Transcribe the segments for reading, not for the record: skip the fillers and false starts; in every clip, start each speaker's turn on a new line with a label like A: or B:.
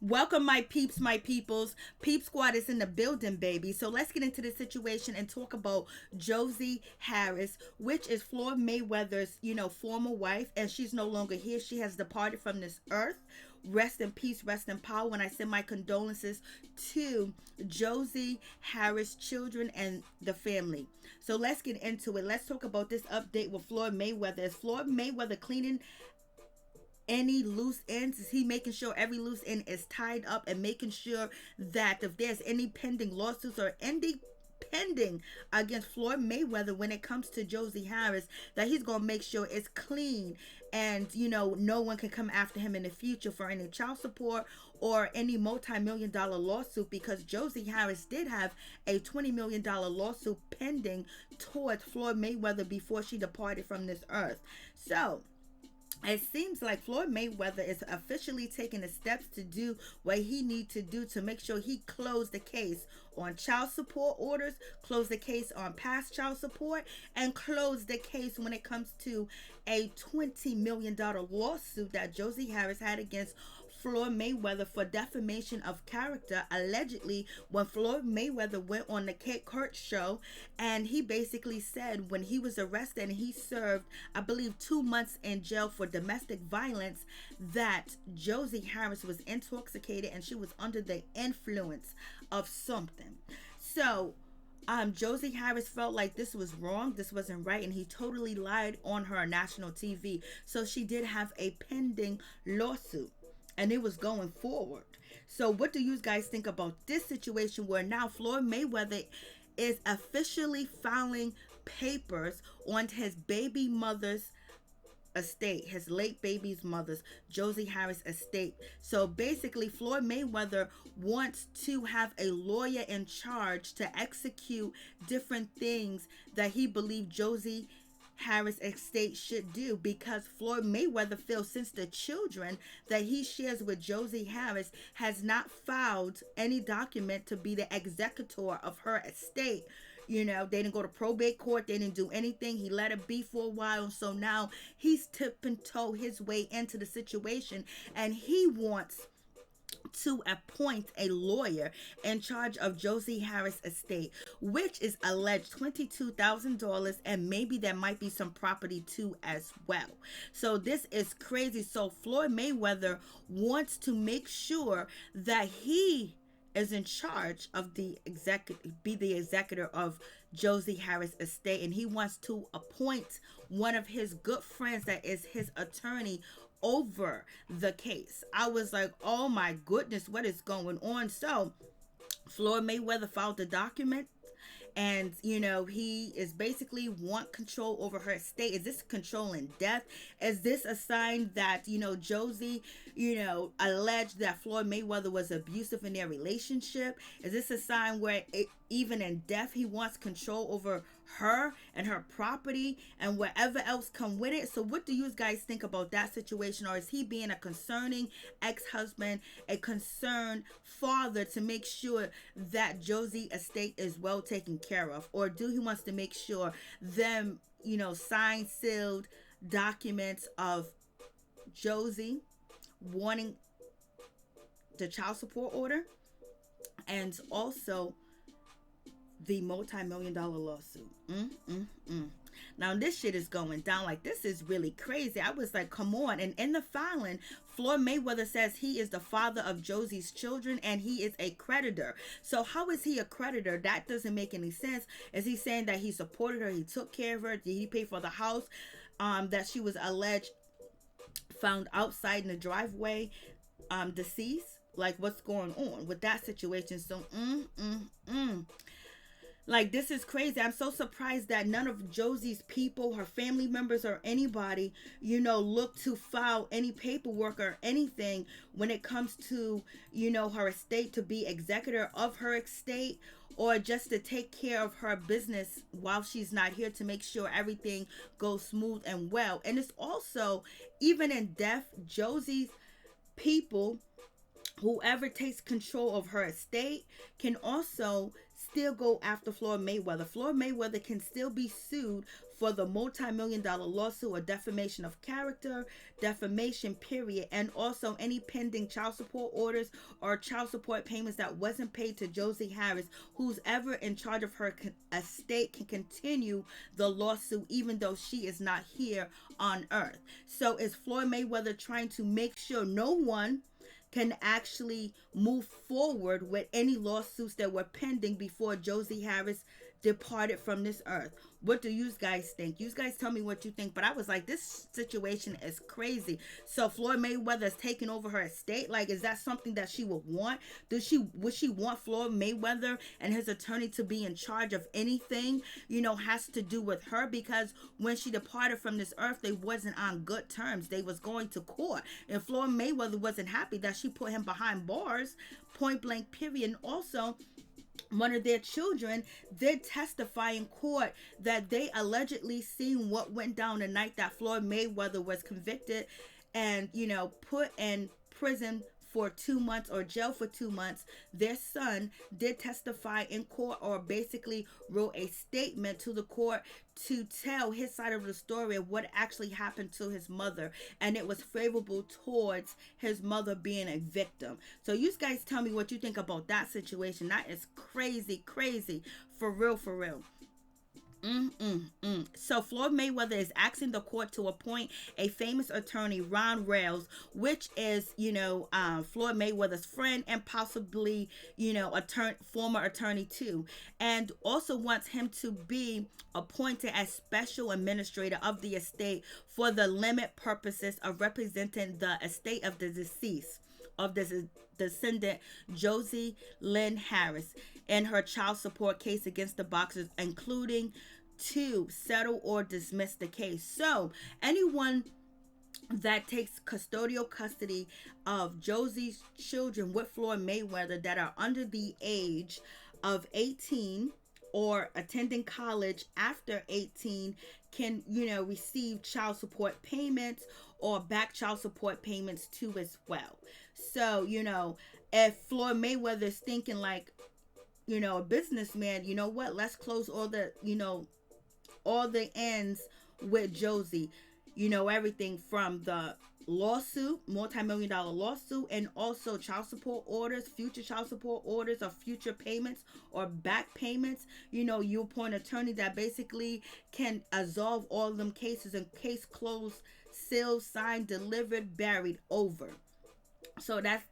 A: Welcome, my peeps, my peoples. Peep Squad is in the building, baby. So let's get into the situation and talk about Josie Harris, which is Floyd Mayweather's, former wife, and she's no longer here. She has departed from this earth. Rest in peace, rest in power. And I send my condolences to Josie Harris' children and the family. So let's get into it. Let's talk about this update with Floyd Mayweather. Is Floyd Mayweather cleaning any loose ends? Is he making sure every loose end is tied up and making sure that if there's any pending lawsuits or any pending against Floyd Mayweather when it comes to Josie Harris, that he's going to make sure it's clean and no one can come after him in the future for any child support or any multi-million-dollar lawsuit, because Josie Harris did have a $20 million lawsuit pending towards Floyd Mayweather before she departed from this earth. So it seems like Floyd Mayweather is officially taking the steps to do what he needs to do to make sure he closed the case on child support orders, close the case on past child support, and close the case when it comes to a $20 million lawsuit that Josie Harris had against Floyd Mayweather for defamation of character, allegedly, when Floyd Mayweather went on the Kate Kurt show, and he basically said when he was arrested and he served, I believe, 2 months in jail for domestic violence, that Josie Harris was intoxicated and she was under the influence of something. So Josie Harris felt like this was wrong, this wasn't right, and he totally lied on her national TV. So she did have a pending lawsuit, and it was going forward. So what do you guys think about this situation where now Floyd Mayweather is officially filing papers on his baby mother's estate, his late baby's mother's, Josie Harris estate? So basically, Floyd Mayweather wants to have a lawyer in charge to execute different things that he believed Josie Harris estate should do, because Floyd Mayweather feels since the children that he shares with Josie Harris has not filed any document to be the executor of her estate. They didn't go to probate court. They didn't do anything. He let it be for a while. So now he's tipping toe his way into the situation, and he wants to appoint a lawyer in charge of Josie Harris estate, which is alleged $22,000, and maybe there might be some property too as well. So this is crazy. So Floyd Mayweather wants to make sure that he is in charge of the executor of Josie Harris estate, and he wants to appoint one of his good friends that is his attorney over the case. I was like, oh my goodness, what is going on? So Floyd Mayweather filed the document, and he is basically want control over her estate. Is this control in death? Is this a sign that Josie alleged that Floyd Mayweather was abusive in their relationship? Is this a sign where even in death he wants control over her and her property and whatever else come with it? So what do you guys think about that situation? Or is he being a concerning ex-husband, a concerned father to make sure that Josie estate is well taken care of? Or do he wants to make sure them signed, sealed documents of Josie wanting the child support order and also the multi-million-dollar lawsuit? Now this shit is going down. Like, this is really crazy. I was like, come on. And in the filing, Floyd Mayweather says he is the father of Josie's children and he is a creditor. So how is he a creditor? That doesn't make any sense. Is he saying that he supported her, he took care of her? Did he pay for the house that she was alleged found outside in the driveway deceased? Like, what's going on with that situation? So like, this is crazy. I'm so surprised that none of Josie's people, her family members or anybody, look to file any paperwork or anything when it comes to, her estate, to be executor of her estate, or just to take care of her business while she's not here, to make sure everything goes smooth and well. And it's also, even in death, Josie's people, whoever takes control of her estate, can also still go after Floyd Mayweather. Floyd Mayweather can still be sued for the multi-million dollar lawsuit or defamation of character, defamation period, and also any pending child support orders or child support payments that wasn't paid to Josie Harris. Who's ever in charge of her estate can continue the lawsuit even though she is not here on earth. So is Floyd Mayweather trying to make sure no one can actually move forward with any lawsuits that were pending before Josie Harris departed from this earth? What do you guys think? You guys tell me what you think. But I was like, this situation is crazy. So Floyd Mayweather is taking over her estate. Like, is that something that she would want? Would she want Floyd Mayweather and his attorney to be in charge of anything, has to do with her? Because when she departed from this earth, they wasn't on good terms. They was going to court. And Floyd Mayweather wasn't happy that she put him behind bars, point blank period. And also, one of their children did testify in court that they allegedly seen what went down the night that Floyd Mayweather was convicted and, put in prison for 2 months or jail for 2 months. Their son did testify in court, or basically wrote a statement to the court to tell his side of the story of what actually happened to his mother, and it was favorable towards his mother being a victim. So you guys tell me what you think about that situation. That is crazy, crazy, for real, for real. So Floyd Mayweather is asking the court to appoint a famous attorney, Ron Rales, which is, Floyd Mayweather's friend and possibly, former attorney too, and also wants him to be appointed as special administrator of the estate for the limit purposes of representing the estate of the deceased of the descendant Josie Lynn Harris in her child support case against the boxers, including to settle or dismiss the case. So anyone that takes custodial custody of Josie's children with Floyd Mayweather that are under the age of 18 or attending college after 18 can, receive child support payments or back child support payments too as well. So, if Floyd Mayweather is thinking like, a businessman, you know what, let's close all the, all the ends with Josie, everything from the lawsuit, multi-million dollar lawsuit, and also child support orders, future child support orders or future payments or back payments. You appoint an attorney that basically can absolve all of them cases, and case closed, sealed, signed, delivered, buried, over. So that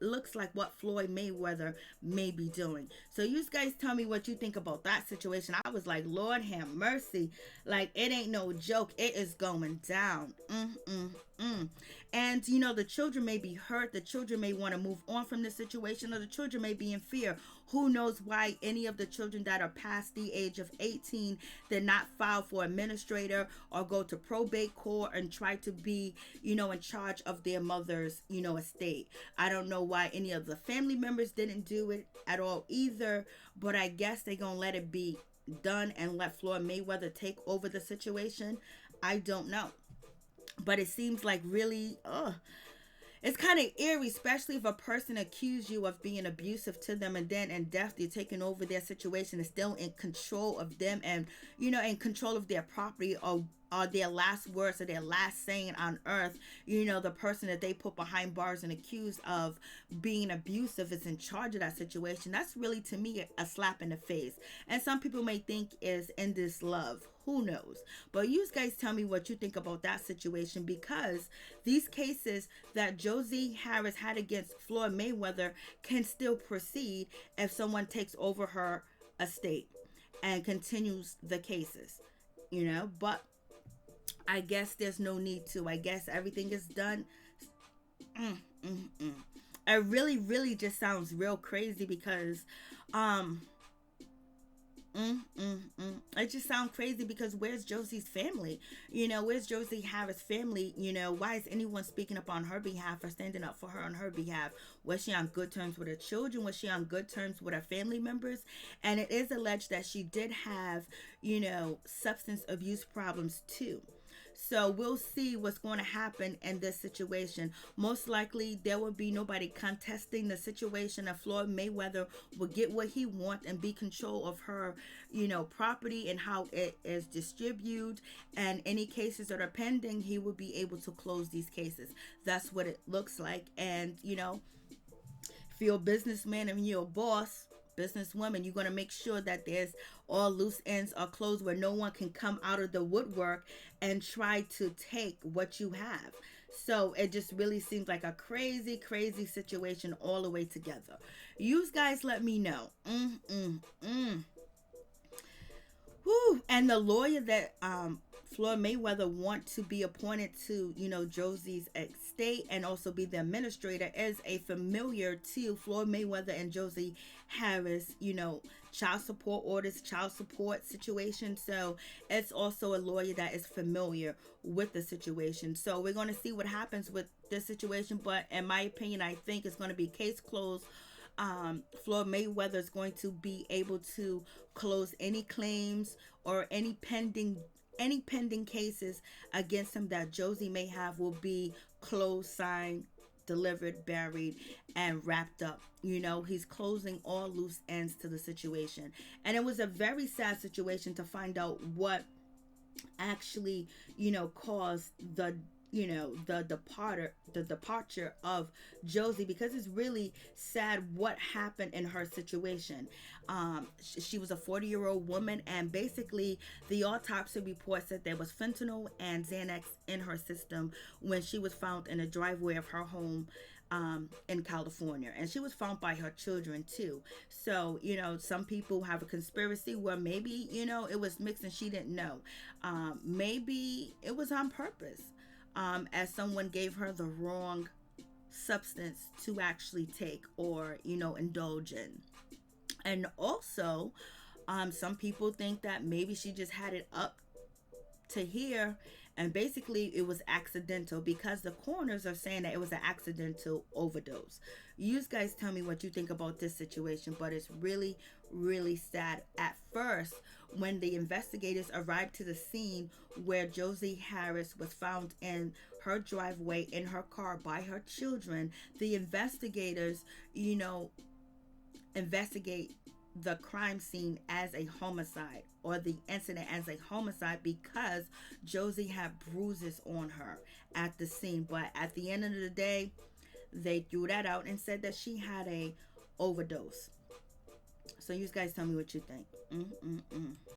A: looks like what Floyd Mayweather may be doing. So you guys tell me what you think about that situation. I was like, Lord have mercy. Like, it ain't no joke. It is going down. And, the children may be hurt. The children may want to move on from this situation, or the children may be in fear. Who knows why any of the children that are past the age of 18 did not file for administrator or go to probate court and try to be, in charge of their mother's, estate. I don't know why any of the family members didn't do it at all either, but I guess they're going to let it be done and let Floyd Mayweather take over the situation. I don't know. But it seems like really, it's kind of eerie, especially if a person accused you of being abusive to them, and then in death you're taking over their situation and still in control of them, and in control of their property, or their last words or their last saying on earth. The person that they put behind bars and accused of being abusive is in charge of that situation. That's really, to me, a slap in the face. And some people may think is in this love. Who knows? But you guys tell me what you think about that situation, because these cases that Josie Harris had against Floyd Mayweather can still proceed if someone takes over her estate and continues the cases, but I guess there's no need to. I guess everything is done. It really, really just sounds real crazy, because it just sounds crazy, because where's Josie's family? Where's Josie Harris' family? Why is anyone speaking up on her behalf or standing up for her on her behalf? Was she on good terms with her children? Was she on good terms with her family members? And it is alleged that she did have, substance abuse problems too. So we'll see what's going to happen in this situation. Most likely, there will be nobody contesting the situation. That Floyd Mayweather will get what he wants and be control of her, property and how it is distributed. And any cases that are pending, he will be able to close these cases. That's what it looks like. And if you're a businessman and you're a boss, businesswoman, you're going to make sure that there's all loose ends are closed where no one can come out of the woodwork and try to take what you have. So it just really seems like a crazy, crazy situation all the way together. You guys let me know. Whew. And the lawyer that Floyd Mayweather want to be appointed to, Josie's estate and also be the administrator is a familiar to Floyd Mayweather and Josie Harris, child support orders, child support situation. So it's also a lawyer that is familiar with the situation. So we're going to see what happens with this situation. But in my opinion, I think it's going to be case closed. Floyd Mayweather is going to be able to close any claims or any pending cases against him that Josie may have will be closed, signed, delivered, buried, and wrapped up. He's closing all loose ends to the situation. And it was a very sad situation to find out what actually, caused the departure of Josie, because it's really sad what happened in her situation. She was a 40-year-old woman, and basically the autopsy report said there was fentanyl and Xanax in her system when she was found in a driveway of her home in California, and she was found by her children too. So some people have a conspiracy where maybe it was mixed and she didn't know. Maybe it was on purpose, as someone gave her the wrong substance to actually take or indulge in. And also, some people think that maybe she just had it up to here, and basically it was accidental, because the coroners are saying that it was an accidental overdose. You guys tell me what you think about this situation, but it's really, really sad. At first, when the investigators arrived to the scene where Josie Harris was found in her driveway in her car by her children, the investigators, investigate the crime scene as a homicide, or the incident as a homicide, because Josie had bruises on her at the scene. But at the end of the day, they threw that out and said that she had a overdose. So you guys tell me what you think.